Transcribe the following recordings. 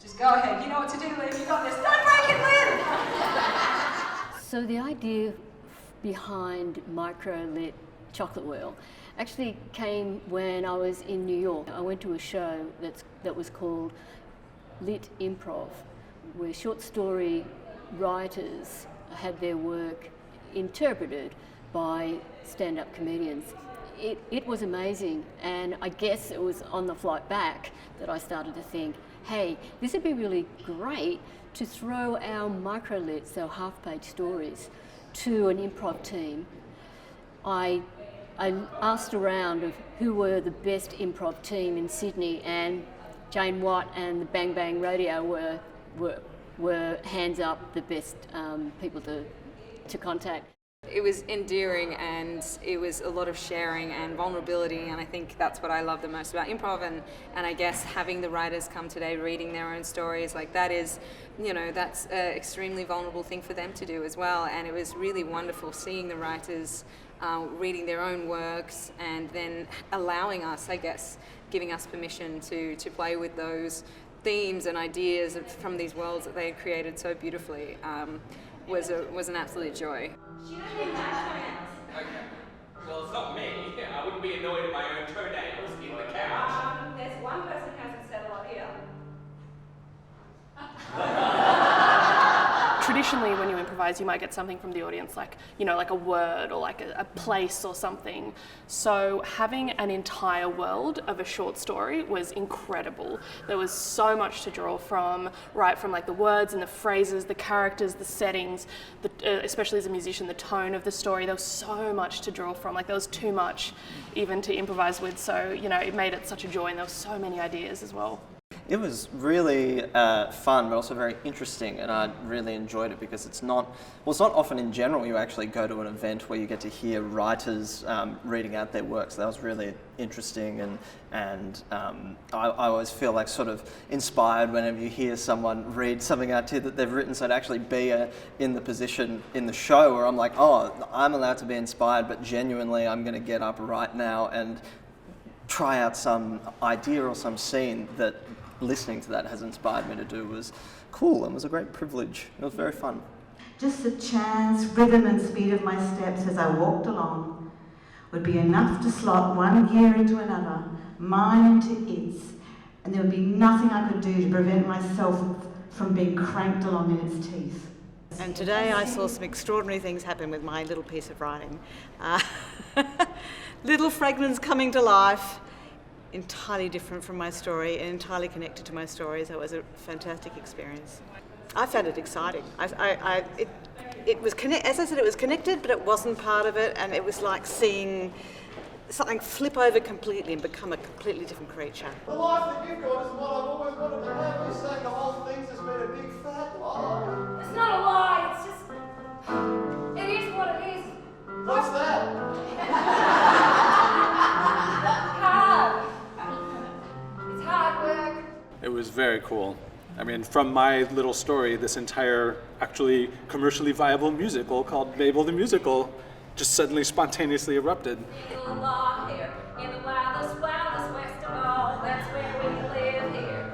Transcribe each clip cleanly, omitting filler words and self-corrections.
Just go ahead. You know what to do, Liv. You got this. Don't break it, Liv! So the idea behind Microlit Chocolate Wheel actually came when I was in New York. I went to a show that was called Lit Improv, where short story writers had their work interpreted by stand-up comedians. It was amazing, and I guess it was on the flight back that I started to think, hey, this would be really great to throw our microlits, our half-page stories, to an improv team. I asked around of who were the best improv team in Sydney, and Jane Watt and the Bang Bang Rodeo were hands up the best people to contact. It was endearing, and it was a lot of sharing and vulnerability, and I think that's what I love the most about improv, and I guess having the writers come today reading their own stories, like that is, you know, that's an extremely vulnerable thing for them to do as well, and it was really wonderful seeing the writers reading their own works and then allowing us, I guess, giving us permission to play with those themes and ideas from these worlds that they had created so beautifully. Was an absolute joy. Okay. Well, it's not me. I wouldn't be annoyed at my own toenails in the couch. There's one person who hasn't said a lot here. Traditionally, when you improvise, you might get something from the audience, like, you know, like a word or like a place or something. So having an entire world of a short story was incredible. There was so much to draw from, right from like the words and the phrases, the characters, the settings, especially as a musician, the tone of the story. There was so much to draw from. Like there was too much even to improvise with. So, you know, it made it such a joy, and there were so many ideas as well. It was really fun, but also very interesting, and I really enjoyed it because it's not often in general you actually go to an event where you get to hear writers reading out their works. So that was really interesting, and I always feel like sort of inspired whenever you hear someone read something out to you that they've written, so to actually be in the position in the show where I'm like, oh, I'm allowed to be inspired, but genuinely I'm going to get up right now and try out some idea or some scene that listening to that has inspired me to do. Was cool and was a great privilege. It was very fun. Just the chance, rhythm and speed of my steps as I walked along would be enough to slot one gear into another, mine into its, and there would be nothing I could do to prevent myself from being cranked along in its teeth. And today I saw some extraordinary things happen with my little piece of writing. Little fragments coming to life, entirely different from my story and entirely connected to my stories. That was a fantastic experience. I found it exciting. It was as I said, it was connected, but it wasn't part of it, and it was like seeing something flip over completely and become a completely different creature. The life that you've got is what I've always wanted to have. You're saying the whole thing's just been a big fat lie. It's not a lie, it's just... It is what it is. What's that? It was very cool. I mean, from my little story, this entire actually commercially viable musical called Mabel the Musical just suddenly spontaneously erupted. Here, in the wildest, wildest west of all, that's where we live here.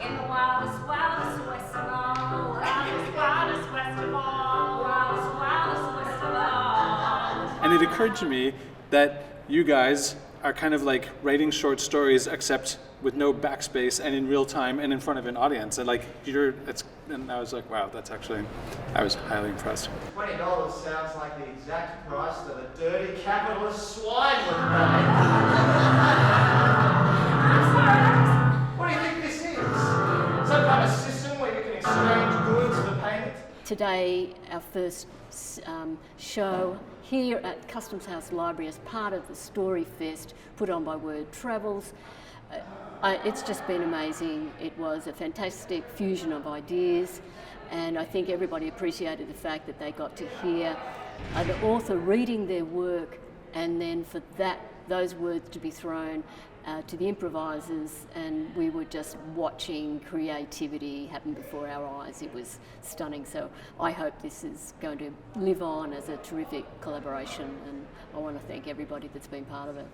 In the wildest, wildest west of all, wildest, wildest west of all, wildest, wildest west of all. And it occurred to me that you guys are kind of like writing short stories, except with no backspace and in real time and in front of an audience. And like and I was like, wow, I was highly impressed. $20 sounds like the exact price that a dirty capitalist swine would pay. What do you think this is? Some kind of system where you can exchange goods for payment? Today, our first show here at Customs House Library as part of the Story Fest put on by Word Travels. It's just been amazing. It was a fantastic fusion of ideas, and I think everybody appreciated the fact that they got to hear the author reading their work, and then for those words to be thrown to the improvisers, and we were just watching creativity happen before our eyes. It was stunning. So I hope this is going to live on as a terrific collaboration, and I want to thank everybody that's been part of it.